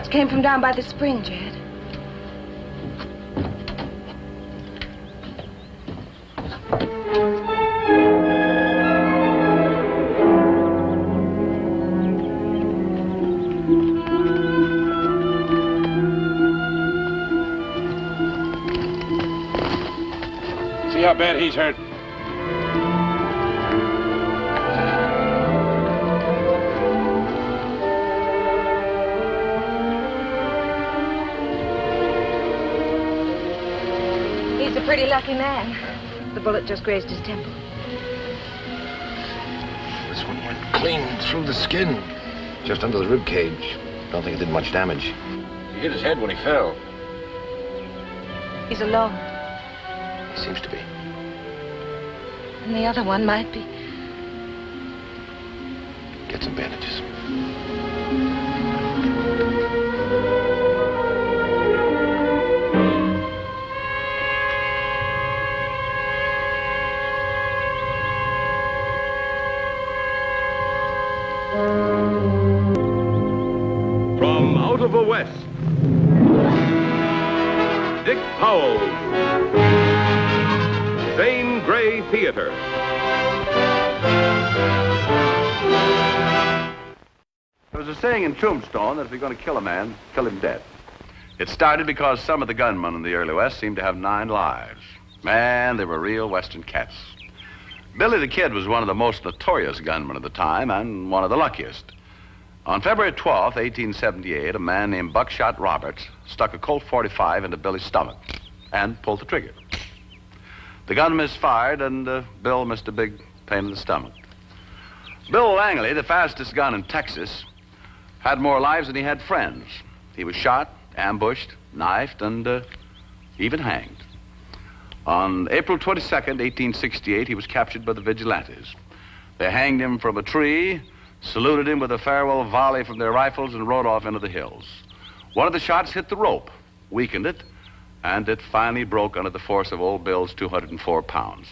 shots came from down by the spring, Jed. See how bad he's hurt? He's a pretty lucky man. The bullet just grazed his temple. This one went clean through the skin, just under the rib cage. Don't think it did much damage. He hit his head when he fell. He's alone. He seems to be. And the other one might be. Get some bandages. From out of the West, Dick Powell, Zane Grey Theater. There was a saying in Tombstone that if you're going to kill a man, kill him dead. It started because some of the gunmen in the early West seemed to have 9 lives. Man, they were real Western cats. Billy the Kid was one of the most notorious gunmen of the time and one of the luckiest. On February 12th, 1878, a man named Buckshot Roberts stuck a Colt 45 into Billy's stomach and pulled the trigger. The gun misfired, and Bill missed a big pain in the stomach. Bill Langley, the fastest gun in Texas, had more lives than he had friends. He was shot, ambushed, knifed, and even hanged. On April 22nd, 1868, he was captured by the vigilantes. They hanged him from a tree, saluted him with a farewell volley from their rifles, and rode off into the hills. One of the shots hit the rope, weakened it, and it finally broke under the force of old Bill's 204 pounds.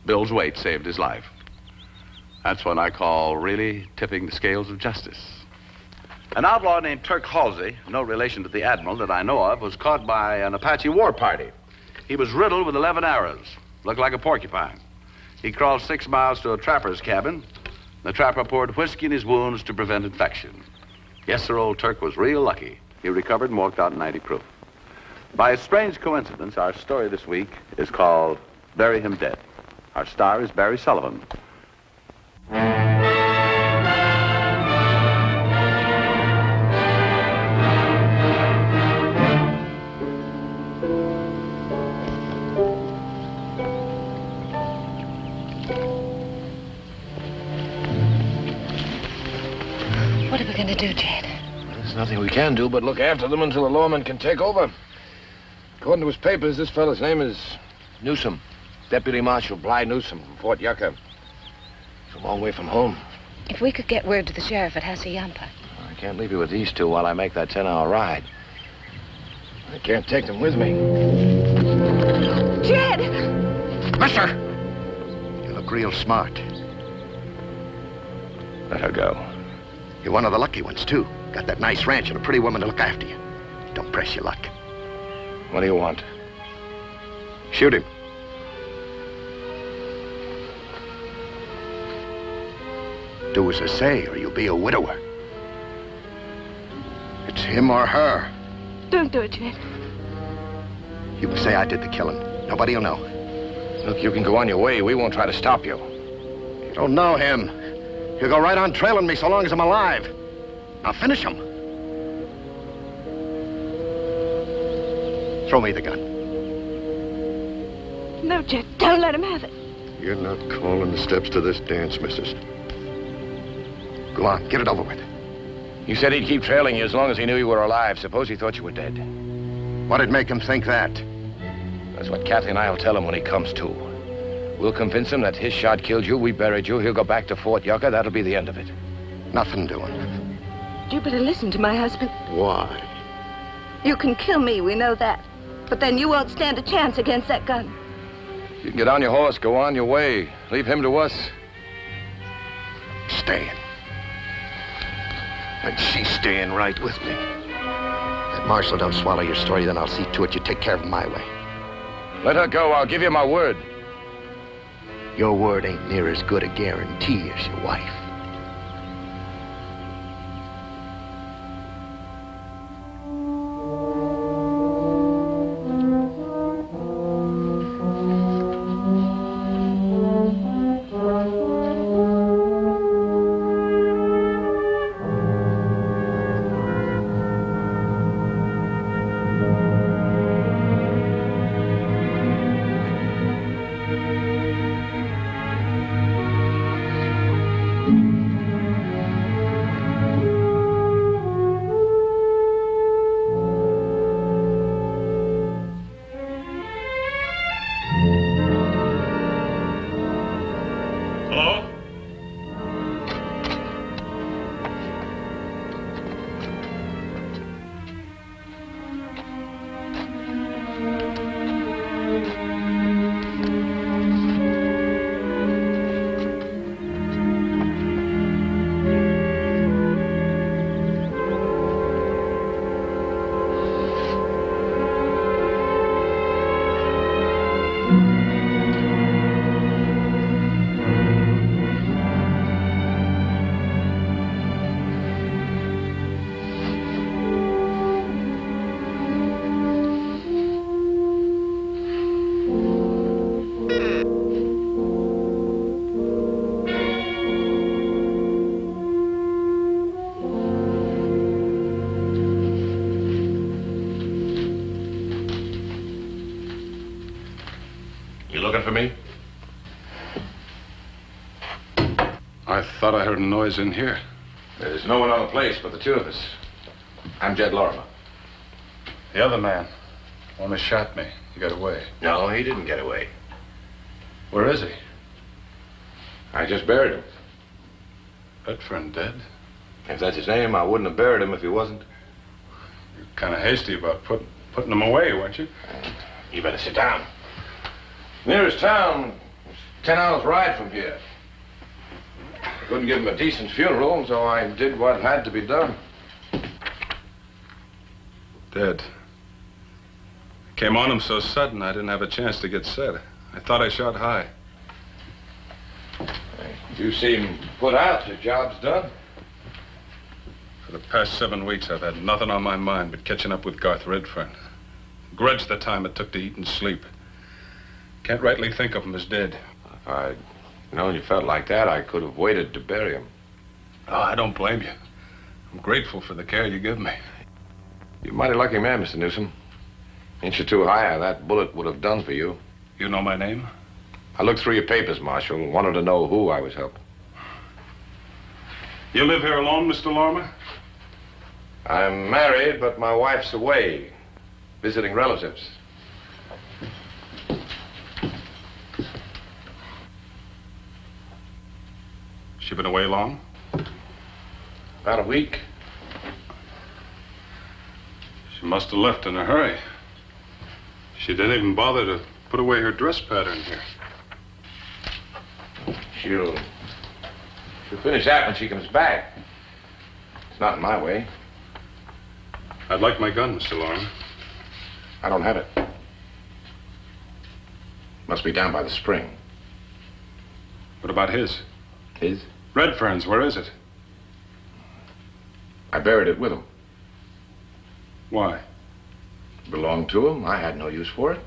Bill's weight saved his life. That's what I call really tipping the scales of justice. An outlaw named Turk Halsey, no relation to the Admiral that I know of, was caught by an Apache war party. He was riddled with 11 arrows, looked like a porcupine. He crawled 6 miles to a trapper's cabin. The trapper poured whiskey in his wounds to prevent infection. Yes, sir, old Turk was real lucky. He recovered and walked out 90 proof. By a strange coincidence, our story this week is called Bury Him Dead. Our star is Barry Sullivan. What are we going to do, Jed? There's nothing we can do but look after them until the lawman can take over. According to his papers, this fellow's name is Newsom. Deputy Marshal Bly Newsom from Fort Yucca. It's a long way from home. If we could get word to the sheriff at Hassayampa. I can't leave you with these two while I make that 10-hour ride. I can't take them with me. Jed! Mister! You look real smart. Let her go. You're one of the lucky ones, too. Got that nice ranch and a pretty woman to look after you. Don't press your luck. What do you want? Shoot him. Do as I say, or you'll be a widower. It's him or her. Don't do it, Jed. You can say I did the killing. Nobody will know. Look, you can go on your way. We won't try to stop you. You don't know him. He'll go right on trailing me so long as I'm alive. Now finish him. Throw me the gun. No, Jed, don't let him have it. You're not calling the steps to this dance, missus. Go on, get it over with. He said he'd keep trailing you as long as he knew you were alive. Suppose he thought you were dead. What'd make him think that? That's what Kathy and I'll tell him when he comes to. We'll convince him that his shot killed you, we buried you, he'll go back to Fort Yucca, that'll be the end of it. Nothing doing. You better listen to my husband. Why? You can kill me, we know that. But then you won't stand a chance against that gun. You can get on your horse, go on your way. Leave him to us. Staying. And she's staying right with me. Marshal don't swallow your story, then I'll see to it you take care of him my way. Let her go. I'll give you my word. Your word ain't near as good a guarantee as your wife. Looking for me? I thought I heard a noise in here. There's no one on the place but the two of us. I'm Jed Lorimer. The other man, one that shot me, he got away. No, he didn't get away. Where is he? I just buried him. That friend dead? If that's his name, I wouldn't have buried him if he wasn't. You're kind of hasty about putting him away, weren't you? You better sit down. Nearest town was 10 hours ride from here. I couldn't give him a decent funeral, so I did what had to be done. Dead. Came on him so sudden I didn't have a chance to get set. I thought I shot high. You seem put out. Your job's done. For the past 7 weeks, I've had nothing on my mind but catching up with Garth Redfern. Grudged the time it took to eat and sleep. Can't rightly think of him as dead. If I'd known you felt like that, I could have waited to bury him. Oh, I don't blame you. I'm grateful for the care you give me. You're a mighty lucky man, Mr. Newsom. Inch or two higher, that bullet would have done for you. You know my name? I looked through your papers, Marshal, and wanted to know who I was helping. You live here alone, Mr. Lorimer? I'm married, but my wife's away, visiting relatives. She been away long? About a week. She must have left in a hurry. She didn't even bother to put away her dress pattern here. She'll finish that when she comes back. It's not in my way. I'd like my gun, Mr. Lorimer. I don't have it. Must be down by the spring. What about his? His? Redfern's, where is it? I buried it with him. Why? It belonged to him. I had no use for it.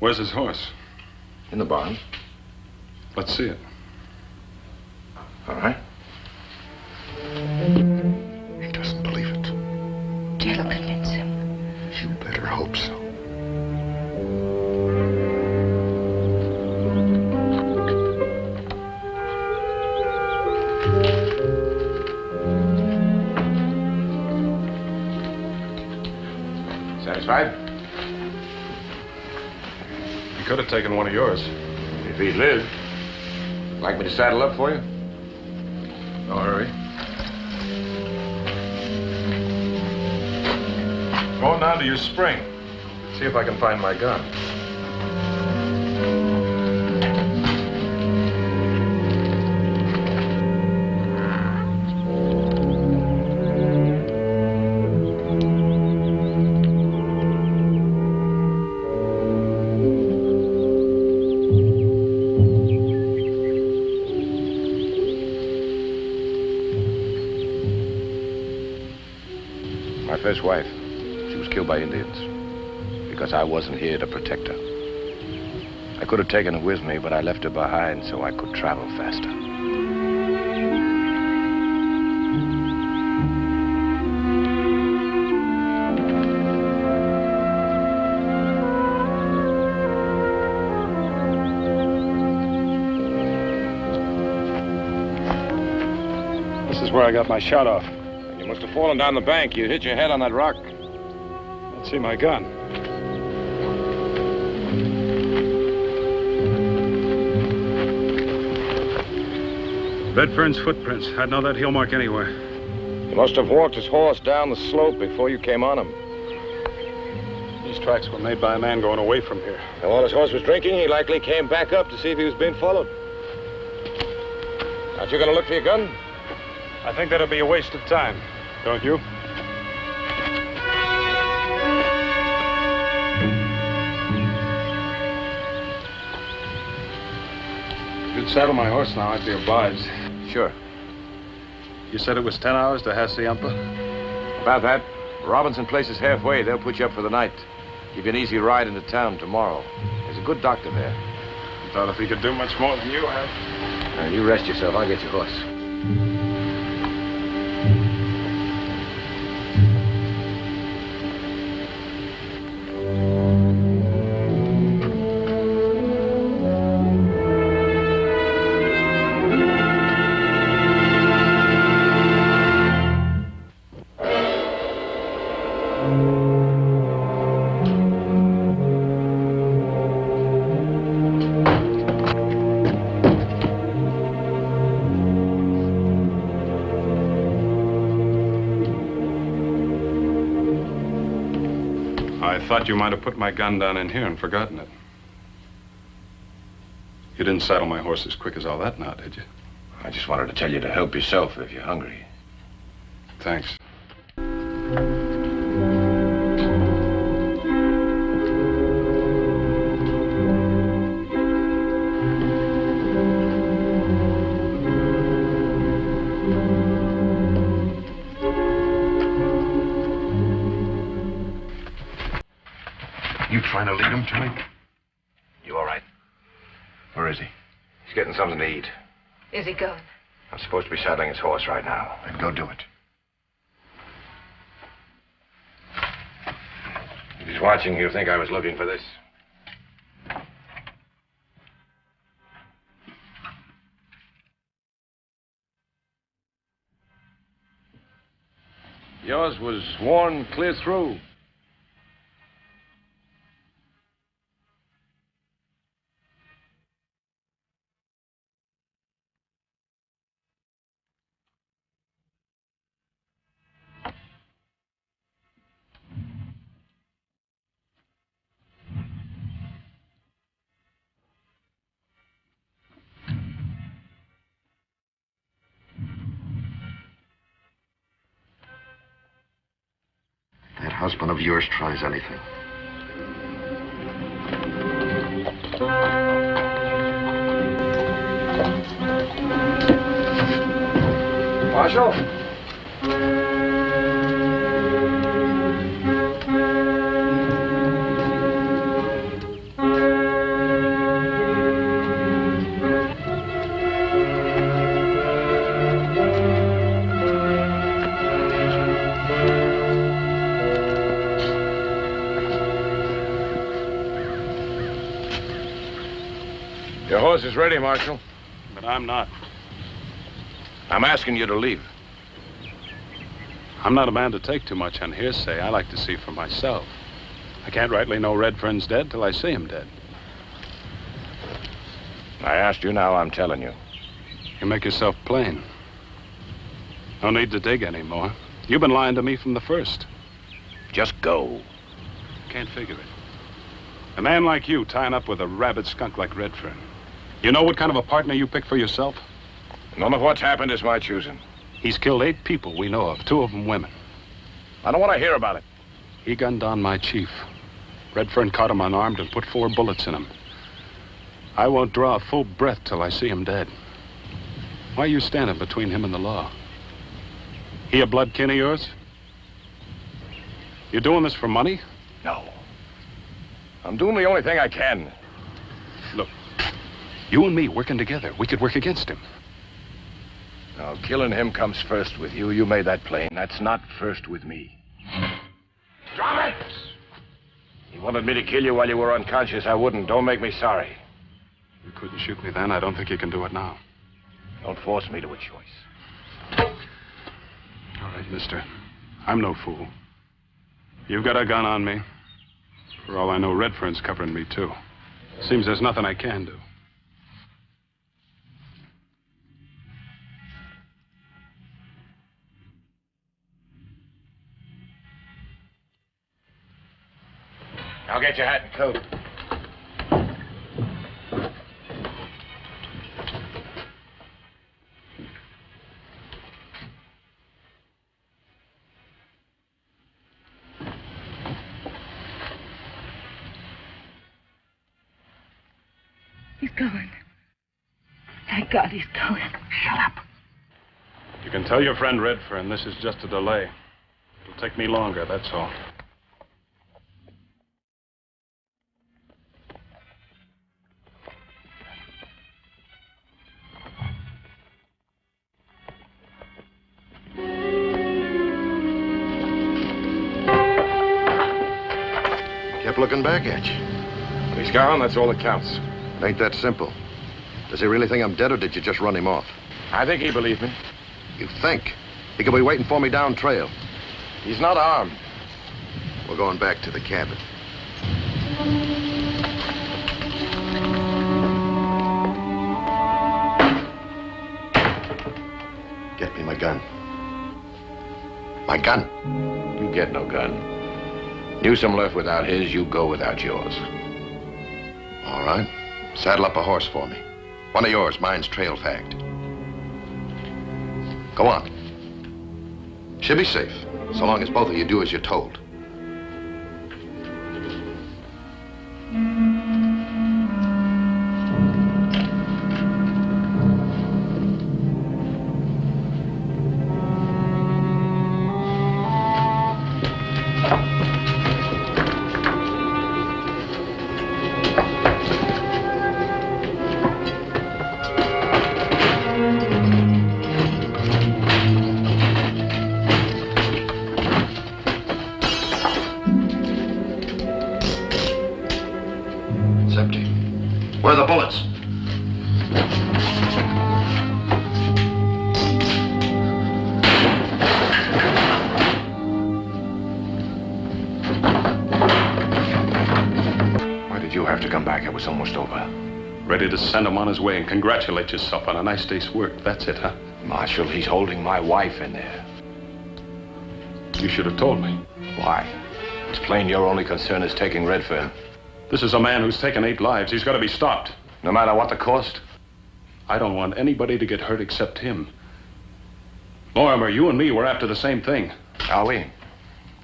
Where's his horse? In the barn. Let's see it. All right. He doesn't believe it. Jed will convince him. You better hope so. Satisfied? He could have taken one of yours. If he'd lived. Like me to saddle up for you? No hurry. Go on down to your spring. See if I can find my gun. first wife. She was killed by Indians because I wasn't here to protect her. I could have taken her with me, but I left her behind so I could travel faster. This is where I got my shot off. You must have fallen down the bank. You hit your head on that rock. Let's see my gun. Redfern's footprints. I'd know that heel mark anywhere. He must have walked his horse down the slope before you came on him. These tracks were made by a man going away from here. And while his horse was drinking, he likely came back up to see if he was being followed. Aren't you going to look for your gun? I think that'd be a waste of time, don't you? If you'd saddle my horse now, I'd be obliged. Sure. You said it was 10 hours to Hacienda? About that. Robinson Place is halfway. They'll put you up for the night. Give you an easy ride into town tomorrow. There's a good doctor there. I thought if he could do much more than you have. Now, you rest yourself. I'll get your horse. I thought you might have put my gun down in here and forgotten it. You didn't saddle my horse as quick as all that now, did you? I just wanted to tell you to help yourself if you're hungry. Thanks. You trying to lead him to me? You all right? Where is he? He's getting something to eat. Is he going? I'm supposed to be saddling his horse right now. Then go do it. If he's watching, he'll think I was looking for this. Yours was worn clear through. That husband of yours tries anything. Marshal? Your horse is ready, Marshal. But I'm not. I'm asking you to leave. I'm not a man to take too much on hearsay. I like to see for myself. I can't rightly know Redfern's dead till I see him dead. I asked you, now I'm telling you. You make yourself plain. No need to dig anymore. You've been lying to me from the first. Just go. Can't figure it. A man like you tying up with a rabid skunk like Redfern. You know what kind of a partner you picked for yourself? None of what's happened is my choosing. He's killed 8 people we know of, 2 of them women. I don't want to hear about it. He gunned down my chief. Redfern caught him unarmed and put 4 bullets in him. I won't draw a full breath till I see him dead. Why are you standing between him and the law? He a blood kin of yours? You doing this for money? No. I'm doing the only thing I can. Look, you and me working together, we could work against him. Now, killing him comes first with you. You made that plain. That's not first with me. Drop it! He wanted me to kill you while you were unconscious. I wouldn't. Don't make me sorry. You couldn't shoot me then. I don't think you can do it now. Don't force me to a choice. All right, mister. I'm no fool. You've got a gun on me. For all I know, Redfern's covering me, too. Seems there's nothing I can do. I'll get your hat and coat. He's going. Thank God he's going. Shut up. You can tell your friend Redfern this is just a delay. It'll take me longer, that's all. Kept looking back at you. He's gone, that's all that counts. It ain't that simple. Does he really think I'm dead, or did you just run him off? I think he believed me. You think? He could be waiting for me down trail. He's not armed. We're going back to the cabin. Get me my gun. My gun. You get no gun. Newsom left without his, you go without yours. All right. Saddle up a horse for me. One of yours. Mine's trail fagged. Go on. Should be safe, so long as both of you do as you're told. Where are the bullets? Why did you have to come back? It was almost over. Ready to send him on his way and congratulate yourself on a nice day's work. That's it, huh? Marshal, he's holding my wife in there. You should have told me. Why? It's plain your only concern is taking Redfern. This is a man who's taken 8 lives. He's got to be stopped. No matter what the cost? I don't want anybody to get hurt except him. Lorimer, you and me were after the same thing. Are we?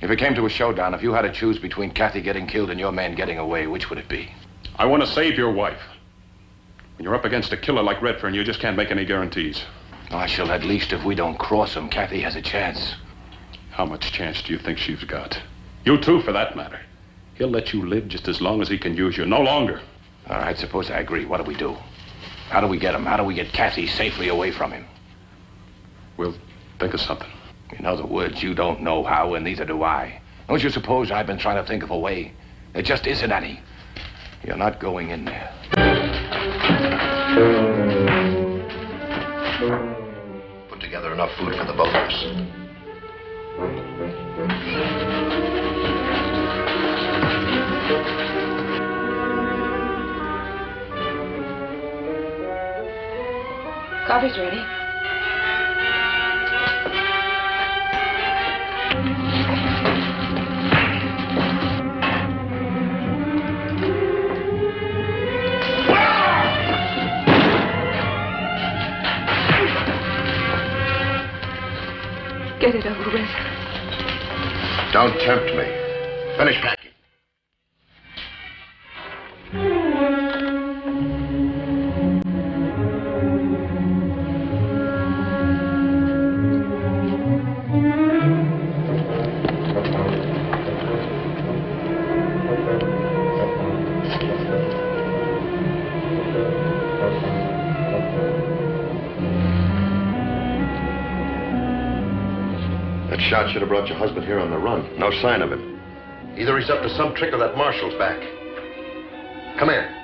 If it came to a showdown, if you had to choose between Kathy getting killed and your man getting away, which would it be? I want to save your wife. When you're up against a killer like Redfern, you just can't make any guarantees. Marshal, at least if we don't cross him, Kathy has a chance. How much chance do you think she's got? You too, for that matter. He'll let you live just as long as he can use you, no longer. All right, suppose I agree. What do we do? How do we get him? How do we get Kathy safely away from him? We'll think of something. In other words, you don't know how, and neither do I. Don't you suppose I've been trying to think of a way? There just isn't any. You're not going in there. Put together enough food for the both of us. Coffee's ready. Get it over with. Don't tempt me. Finish packing. shot should have brought your husband here on the run. No sign of him. Either he's up to some trick or that marshal's back. Come here.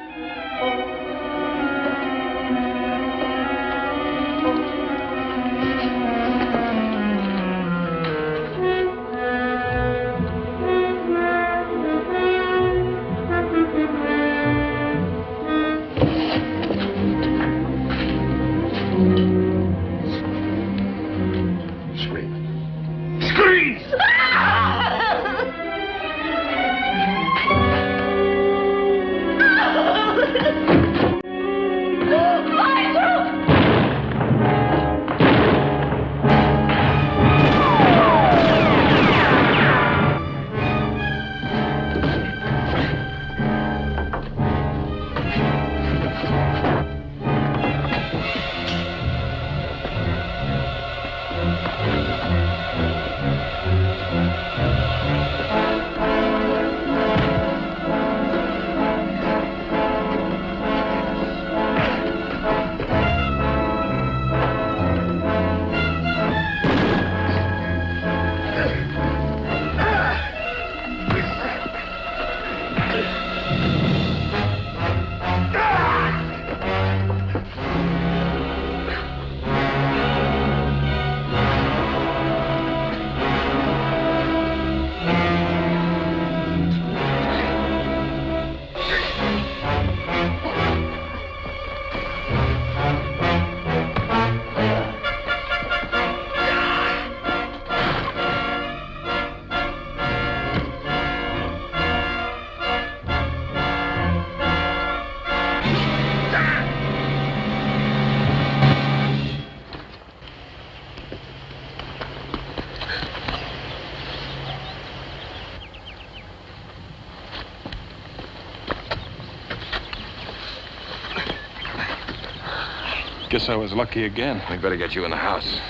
Guess I was lucky again. We'd better get you in the house.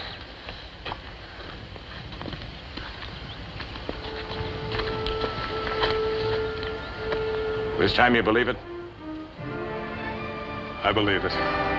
This time you believe it? I believe it.